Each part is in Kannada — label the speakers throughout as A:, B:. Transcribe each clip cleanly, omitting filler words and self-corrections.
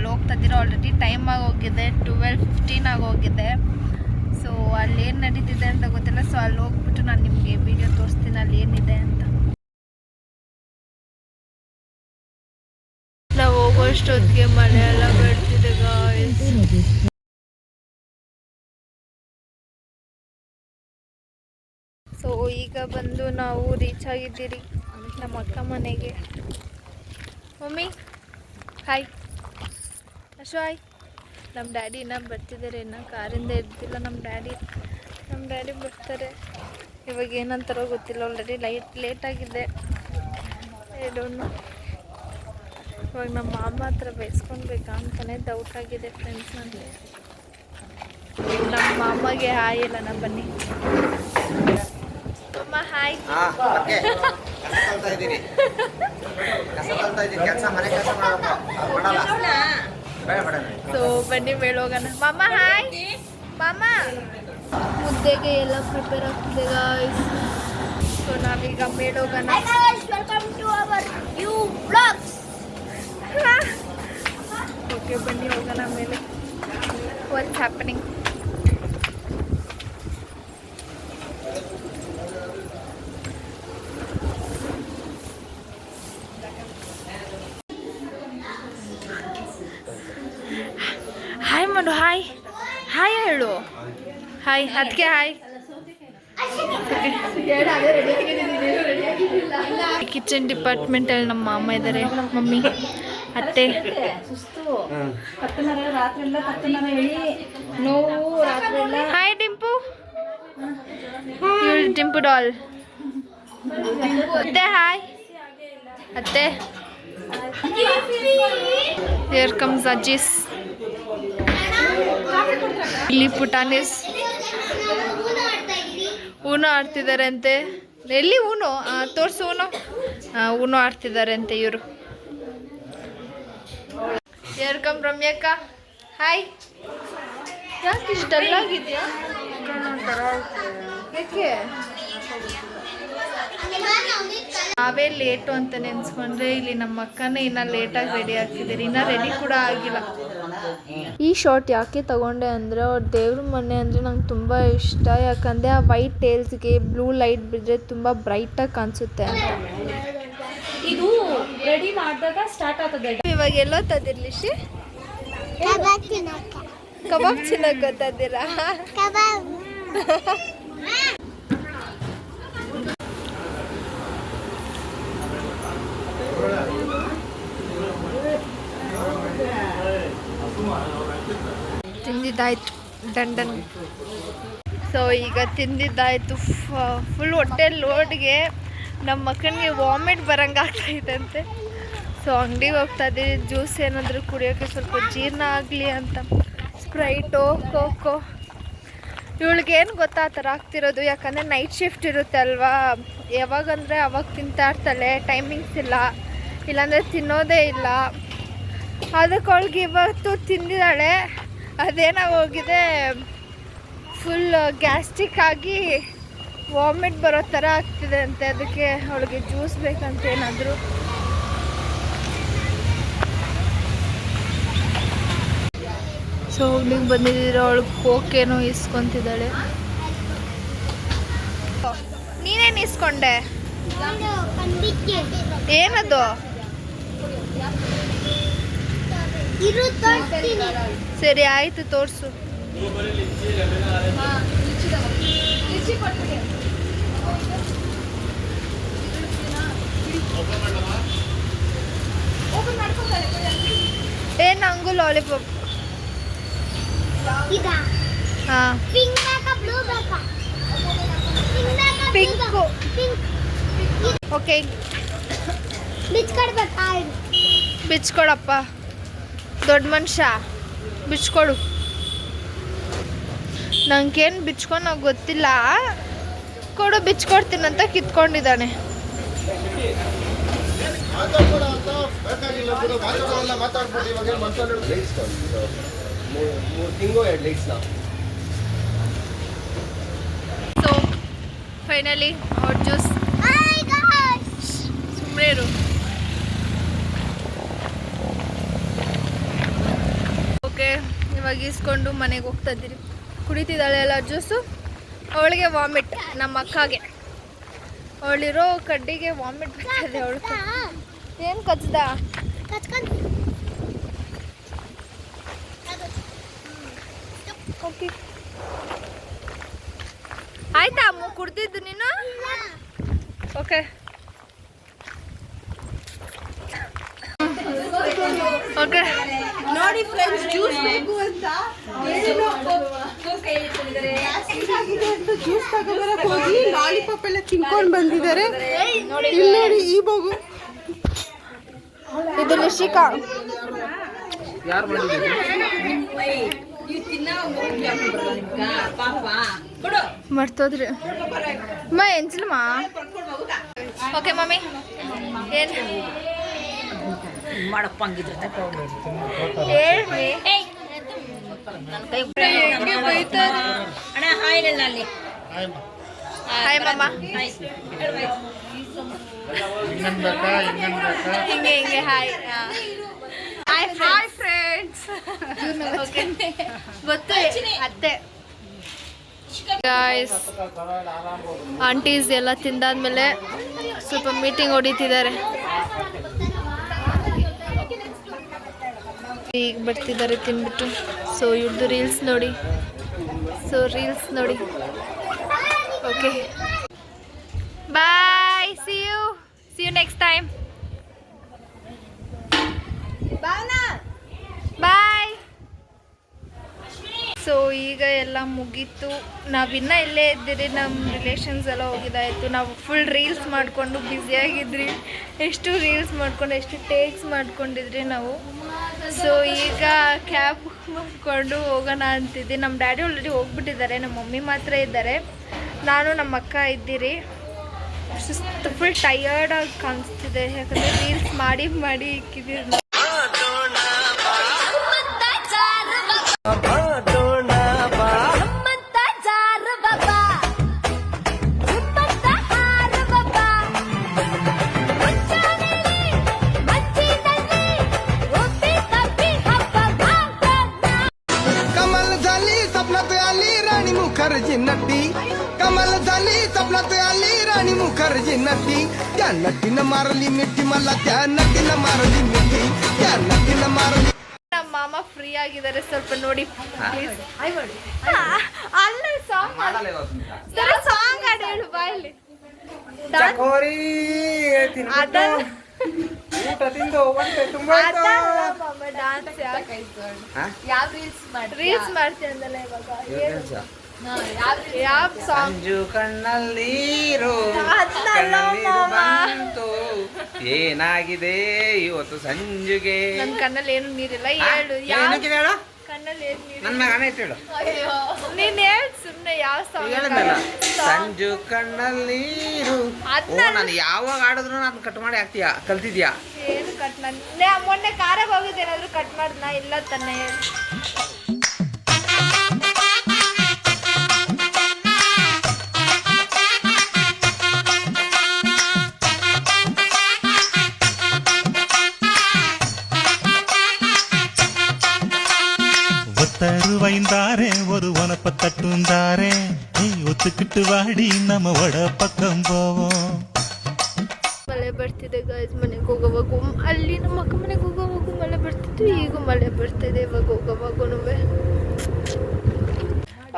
A: ಅಲ್ಲಿ ಹೋಗ್ತಾ ಇದ್ದೀರಾ. ಆಲ್ರೆಡಿ ಟೈಮ್ ಆಗೋಗಿದೆ, 12:15 ಆಗೋಗಿದೆ. ಸೊ ಅಲ್ಲಿ ಏನು ನಡೀತಿದೆ ಅಂತ ಗೊತ್ತಿಲ್ಲ. ಸೊ ಅಲ್ಲಿ ಹೋಗ್ಬಿಟ್ಟು ನಾನು ನಿಮಗೆ ವಿಡಿಯೋ ತೋರಿಸ್ತೀನಿ ಅಲ್ಲಿ ಏನಿದೆ ಅಂತ. ನಾವು ಹೋಗೋಷ್ಟೊತ್ತಿಗೆ ಮಳೆ ಎಲ್ಲ ಬರ್ತಿದೆ ಗಾಯ್ಸ್. ಸೊ ಈಗ ಬಂದು ನಾವು ರೀಚ್ ಆಗಿದ್ದೀರಿ ನಮ್ಮ ಅಕ್ಕ ಮನೆಗೆ. Mummy hi, Ashu hi. ನಮ್ಮ ಡ್ಯಾಡಿ ಇನ್ನೂ ಬರ್ತಿದ್ದಾರೆ, ಇನ್ನೂ ಕಾರಿಂದ ಇರ್ತಿಲ್ಲ ನಮ್ಮ ಡ್ಯಾಡಿ ಬರ್ತಾರೆ. ಇವಾಗ ಏನಂತಾರೋ ಗೊತ್ತಿಲ್ಲ, ಆಲ್ರೆಡಿ ಲೇಟಾಗಿದೆ. Don't know. ಇವಾಗ ನಮ್ಮ ಮಾಮ ಹತ್ರ ಬೈಸ್ಕೊಳ್ಬೇಕಾ ಅಂತಲೇ ಡೌಟ್ ಆಗಿದೆ ಫ್ರೆಂಡ್ಸ್ ನನಗೆ. ನಮ್ಮ ಮಾಮಗೆ ಹಾಯ್ ಇಲ್ಲ ನಾ ಬನ್ನಿ. ಅಮ್ಮ ಹಾಯ್. ಸೊ ಬನ್ನಿ ಮೇಳೋಗೋಣ. ಮಾಮ ಹಾಯ್. ಮಾಮ ಮುದ್ದೆಗೆ ಎಲ್ಲ ಪ್ರಿಪೇರ್ ಆಗ್ತಿದೆ ಗಾಯ್ಸ್. ಸೊ ನಾವೀಗ ಮೇಳೋಗೋಣ. ಓಕೆ ಬನ್ನಿ ಹೋಗೋಣ ಮೇಲೆ. What's happening? ಹಾಯ್ ಮಾಡು, ಹಾಯ್ ಹಾಯ್ ಹೇಳು. ಹಾಯ್ ಅದಕ್ಕೆ ಹಾಯ್. ಕಿಚನ್ ಡಿಪಾರ್ಟ್ಮೆಂಟಲ್ಲಿ ನಮ್ಮ ಮಾಮ ಇದ್ದಾರೆ, ಮಮ್ಮಿ, ಅತ್ತೆ. ಹಾಯ್ ಡಿಂಪು. ಇವಳು ಡಿಂಪು ಡಾಲ್. ಅತ್ತೆ ಹಾಯ್. ಅತ್ತೆ ಹಿಯರ್ ಕಮ್ಸ್ ಅಜ್ಜಿಸ್. ಇಲ್ಲಿ ಪುಟಾನಿಸ್ ಊನೋ ಆಡ್ತಿದ್ದಾರೆ ಅಂತೆ. ಎಲ್ಲಿ ಊನೋ ತೋರಿಸು. ಊನೋ ಆಡ್ತಿದ್ದಾರೆ ಅಂತೆ ಇವರು. ಹಿಯರ್ ಕಮ್ ರಮ್ಯಕ್ಕ. ಹಾಯ್. ಯಾಕೆ ಇಷ್ಟಲ್ಲಾಗಿದೆಯಾ? ಯಾಕೆ ನಾವೇ ಲೇಟು ಅಂತ ನೆನೆಸ್ಕೊಂಡ್ರೆ ಇಲ್ಲಿ ನಮ್ಮ ಅಕ್ಕನೇ ಇನ್ನೂ ಲೇಟಾಗಿ ರೆಡಿ ಆಗ್ತಿದ್ದೀರಿ, ಇನ್ನೂ ರೆಡಿ ಕೂಡ ಆಗಿಲ್ಲ. ಈ ಶಾರ್ಟ್ ಯಾಕೆ ತಗೊಂಡೆ ಅಂದರೆ ಅವ್ರ ದೇವ್ರ ಮನೆ ಅಂದರೆ ನಂಗೆ ತುಂಬ ಇಷ್ಟ. ಯಾಕಂದರೆ ಆ ವೈಟ್ ಟೇಲ್ಸ್ಗೆ ಬ್ಲೂ ಲೈಟ್ ಬಿದ್ದರೆ ತುಂಬ ಬ್ರೈಟಾಗಿ ಕಾಣಿಸುತ್ತೆ ಅಂತ.
B: ಇದು ರೆಡಿ ಮಾಡಿದಾಗ ಸ್ಟಾರ್ಟ್ ಆಗ್ತದೆ.
A: ಇವಾಗ ಎಲ್ಲೋ ತದಿರ್ಲಿ ಶಿ? ಕಬಾಬ್ ತಿನ್ನಕ್ಕೆ ಗೊತ್ತಾದ್ದೀರಾ? ತಿಂದಿದ್ದಾಯ್ತು ದಂಡನ್. ಸೊ ಈಗ ತಿಂದಿದ್ದಾಯ್ತು. ಫುಲ್ ಹೊಟ್ಟೆ ಲೋಡ್ಗೆ ನಮ್ಮ ಮಕ್ಕಳಿಗೆ ವಾಮಿಟ್ ಬರಂಗೆ ಆಗ್ತಾಯಿದಂತೆ. ಸೊ ಅಂಗಡಿಗೆ ಹೋಗ್ತಾ ಇದ್ದೀವಿ ಜ್ಯೂಸ್ ಏನಾದರೂ ಕುಡಿಯೋಕ್ಕೆ ಸ್ವಲ್ಪ ಜೀರ್ಣ ಆಗಲಿ ಅಂತ. Sprite, cocoa. ಇವಳಿಗೇನು ಗೊತ್ತಾ ಆ ಥರ ಆಗ್ತಿರೋದು, ಯಾಕಂದರೆ ನೈಟ್ ಶಿಫ್ಟ್ ಇರುತ್ತೆ ಅಲ್ವಾ. ಯಾವಾಗಂದರೆ ಅವಾಗ ತಿಂತಾ ಇರ್ತಾಳೆ, ಟೈಮಿಂಗ್ಸ್ ಇಲ್ಲ, ಇಲ್ಲಾಂದರೆ ತಿನ್ನೋದೇ ಇಲ್ಲ. ಅದಕ್ಕೆ ಅವಳಿಗೆ ಇವತ್ತು ತಿಂದಿದ್ದಾಳೆ, ಅದೇನಾಗೋಗಿದೆ ಫುಲ್ ಗ್ಯಾಸ್ಟ್ರಿಕ್ ಆಗಿ ವಾಮಿಟ್ ಬರೋ ಥರ ಆಗ್ತಿದೆ ಅಂತೆ. ಅದಕ್ಕೆ ಅವಳಿಗೆ ಜ್ಯೂಸ್ ಬೇಕಂತ ಏನಾದರೂ. ಸೊ ಅವಳಿಗೆ ಬಂದಿದ್ದೀರೋ ಅವಳಿಗೆ ಕೋಕೇನೋ ಇಸ್ಕೊತಿದ್ದಾಳೆ. ನೀನೇನು ಇಸ್ಕೊಂಡೆ? ಏನದು? ಸರಿ ಆಯಿತು ತೋರಿಸು. ನಂಗೂ ಲಾಲಿಪಾಪ್. ಹಾಂ ಪಿಂಕು. ಓಕೆ ಬಿಚ್ಕೊಡಪ್ಪ, ದೊಡ್ಡ ಮನುಷ್ಯ ಬಿಚ್ಕೊಡು. ನಂಗೇನು ಬಿಚ್ಕೊಂಡು ಗೊತ್ತಿಲ್ಲ, ಕೊಡು ಬಿಚ್ಕೊಡ್ತೀನಂತ ಕಿತ್ಕೊಂಡಿದ್ದಾನೆ. ಸೊ ಫೈನಲಿ ಅವ್ರ ಜ್ಯೂಸ್. ಸುಮ್ಮನೆ ಇರು. ಇವಾಗ ಇಸ್ಕೊಂಡು ಮನೆಗೆ ಹೋಗ್ತಾ ಇದ್ದೀರಿ. ಕುಡಿತಿದ್ದಾಳೆ ಎಲ್ಲ ಜ್ಯೂಸು. ಅವಳಿಗೆ ವಾಮಿಟ್, ನಮ್ಮ ಅಕ್ಕಗೆ ಅವಳಿರೋ ಕಡ್ಡಿಗೆ ವಾಮಿಟ್ ಬರ್ತದೆ. ಅವಳು ಏನು ಕಚ್ದ? ಓಕೆ ಆಯ್ತಾ ಅಮ್ಮ ಕುಡ್ದಿದ್ದು ನೀನು? ಓಕೆ ಓಕೆ
C: ನೋಡಿ ಫ್ರೆಂಡ್ಸ್, ಜ್ಯೂಸ್ ಬೇಕು ಅಂತ ಜ್ಯೂಸ್ ತಗೋಬರಕ್ ಹೋಗಿ ಲಾಲಿಪಾಪ್ ಎಲ್ಲ ತಿನ್ಕೊಂಡು ಬಂದಿದ್ದಾರೆ. ಇಲ್ಲಿ ನೋಡಿ ಈ ಮಗು.
A: ಇದು ನಿಶಿಕಾ. ಮರ್ತೋದ್ರಿ ಮಾ ಎಂಚಿಲ್ಲಮ್ಮ. ಓಕೆ ಮಮ್ಮಿ ಏನು
C: ಮಾಡಪ್ಪ ಹಂಗಿದ್ರೆ
A: ಹೇಳ್ರಿ.
C: ಅಣ್ಣ ಹಾಯ್ ಹೇಳ ಅಲ್ಲಿ.
A: ಹಾಯ್ ಮಮ್ಮ. ಹಿಂಗೆ ಹಿಂಗೆ ಹಾಯ್. Hi friends. ಗೊತ್ತು ಅತ್ತೆ. ಗಾಯ್ಸ್ ಆಂಟೀಸ್ ಎಲ್ಲ ತಿಂದಾದ್ಮೇಲೆ ಸ್ವಲ್ಪ ಮೀಟಿಂಗ್ ಹೊಡಿತಿದ್ದಾರೆ. ಈಗ ಬರ್ತಿದ್ದಾರೆ ತಿನ್ಬಿಟ್ಟು. ಸೊ ಇವ್ರದ್ದು ರೀಲ್ಸ್ ನೋಡಿ. Okay bye. See you next time. Bye. So ಈಗ ಎಲ್ಲ ಮುಗೀತು. ನಾವಿನ್ನ ಇಲ್ಲೇ ಇದ್ದೀರಿ. ನಮ್ಮ ರಿಲೇಷನ್ಸ್ ಎಲ್ಲ ಹೋಗಿದ್ದಾಯಿತು. ನಾವು ಫುಲ್ ರೀಲ್ಸ್ ಮಾಡಿಕೊಂಡು ಬ್ಯುಸಿಯಾಗಿದ್ರಿ. ಎಷ್ಟು ರೀಲ್ಸ್ ಮಾಡ್ಕೊಂಡು ಎಷ್ಟು ಟೇಕ್ಸ್ ಮಾಡ್ಕೊಂಡಿದ್ರಿ ನಾವು. ಸೊ ಈಗ ಕ್ಯಾಬ್ ಬುಕ್ ಮಾಡಿಕೊಂಡು ಹೋಗೋಣ ಅಂತಿದ್ದೆ. ನಮ್ಮ ಡ್ಯಾಡಿ ಆಲ್ರೆಡಿ ಹೋಗ್ಬಿಟ್ಟಿದ್ದಾರೆ. ನಮ್ಮ ಮಮ್ಮಿ ಮಾತ್ರ ಇದ್ದಾರೆ. ನಾನು ನಮ್ಮ ಅಕ್ಕ ಇದ್ದೀರಿ. ಸುಸ್ತು ಫುಲ್ ಟಯರ್ಡಾಗಿ ಕಾಣಿಸ್ತಿದೆ. ಯಾಕಂದರೆ ರೀಲ್ಸ್ ಮಾಡಿ ಇಕ್ಕಿದ್ದೀರಿ.
D: मुखर्जी नटी कमल झाली स्वप्नात आली राणी मुखर्जी नटी. त्या नटीनं मारली मिठी मला, त्या नटीनं मारली मिठी, त्या नटीनं मारली.
A: ನಮ್ಮ ಮಾಮ ಫ್ರೀ ಆಗಿದ್ದಾರೆ, ಸ್ವಲ್ಪ ನೋಡಿ ಪ್ಲೀಸ್. ಅಲ್ಲ ಸಾಂಗ್ ಹಾಡು ಹೇಳು ಬಾಯಲ್ಲಿ. ರೀಲ್ಸ್ ಮಾಡ್ತೀನಿ ಅಂದಲ್ಲ ಇವಾಗ. ಯಾವ ಸಾಂಗ್?
E: ಸಂಜು ಕಣ್ಣಲ್ಲೀರು ಬಂತು, ಏನಾಗಿದೆ ಇವತ್ತು ಸಂಜುಗೆ?
A: ನನ್ ಕಣ್ಣಲ್ಲಿ ಏನು ನೀರಿಲ್ಲ. ಹೇಳು ಯಾವ ಕಣ್ಣಲ್ಲಿ ಏನು ನೀರು?
E: ನನ್ನ ಮಗನ ಹೇಳು.
A: ನೀನ್ ಹೇಳು ಸುಮ್ನೆ ಯಾವ ಸಾಂಗ್?
E: ಹೇಳದಲ್ಲ ಸಂಜು ಕಣ್ಣಲ್ಲೀರು. ನಾನು ಯಾವಾಗ ಆಡಿದ್ರು ನಾನು ಕಟ್ ಮಾಡಿ ಹಾಕ್ತೀಯಾ? ಕಲ್ತಿದ್ಯಾ?
A: ಏನು ಕಟ್ ಮೊನ್ನೆ ಕಾರಾಗ ಹೋಗಿದ್ದು ಏನಾದ್ರು ಕಟ್ ಮಾಡ್ದನ? ಇಲ್ಲ ತಾನೆ.
F: தருவைந்தாரே ஒரு உனப்ப தட்டுந்தாரே, ஒத்துக்கிட்டு வாடி நம்ம ಒಡ ಪಕ್ಕಂ போவோம்.
A: ಮಳೆ ಬರ್ತಿದೆ ಗಾಯ್ಸ್. ಮನೆಗೆ ಹೋಗೋವಾಗೂ ಅಲ್ಲಿ ನಮ್ಮ ಅಕ್ಕ ಮನೆಗೆ ಹೋಗೋವಾಗೂ ಮಳೆ ಬರ್ತಿತ್ತು. ಈಗ ಮಳೆ ಬರ್ತಿದೆ ಇವಾಗ ಹೋಗೋವಾಗೂ.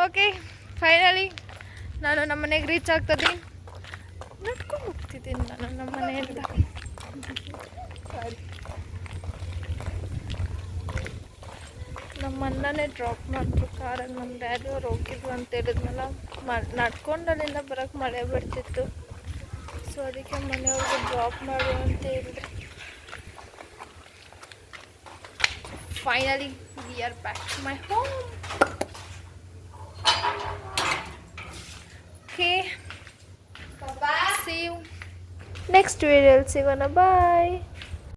A: ಓಕೆ ಫೈನಲಿ ನಾನು ನಮ್ಮ ಮನೆಗೆ ರೀಚ್ ಆಗ್ತದೆ. ನಡ್ಕೊಂಡು ಹೋಗ್ತಿದ್ದೀನಿ ನಾನು ನಮ್ಮ ಮನೆಯಿಂದ. ನಮ್ಮ ಅಣ್ಣನೇ ಡ್ರಾಪ್ ಮಾಡಿದ್ರು ಕಾರಲ್ಲಿ. ನಮ್ಮ ಡ್ಯಾಡಿ ಅವ್ರು ಹೋಗಿದ್ರು ಅಂತ ಹೇಳಿದ್ಮೇಲೆ ನಡ್ಕೊಂಡು ಅಲ್ಲಿಂದ ಬರೋಕ್ಕೆ ಮಳೆ ಬರ್ತಿತ್ತು. ಸೊ ಅದಕ್ಕೆ ಮನೆಯವ್ರಿಗೆ ಡ್ರಾಪ್ ಮಾಡು ಅಂತ ಹೇಳಿದ್ರು. Finally we are back to my home. Okay see you next ವಿಡಿಯೋಲಿ ಸಿಗೋಣ. ಬಾಯ್.